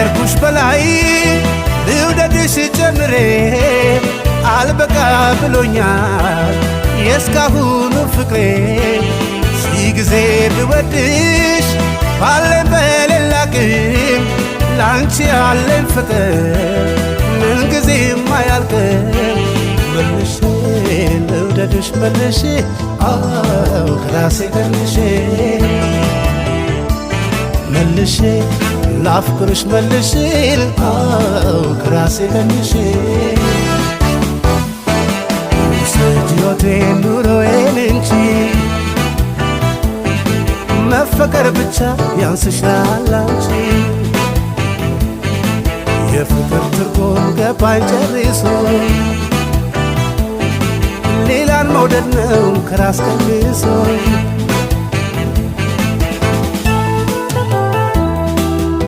ካፈቀርኩሽ በላይ ልውደድሽ ጨምሬ አልበቃ ብሎኛል የእስካሁኑ ፍቅሬ ሺህ ጊዜ ብወድሽ ባለን በሌላ ግን ላንቺ ያለን ፍቅር ምን ጊዜም አያልቅም መልሼ ልውደድሽ መልሼ አው ከራሴ ቀንሼ መልሼ ላፍቅርሽ መልሼ አው ከራሴ ቀንሼ ሕይወቴን ኑሮዬን እንጂ መፈቀር ብቻ ያንስሻል አንቺ የፍቅር ትርጉም ገባኝ ጨርሶ ሌላን መውደድ ነው ከራስ ቀንሶ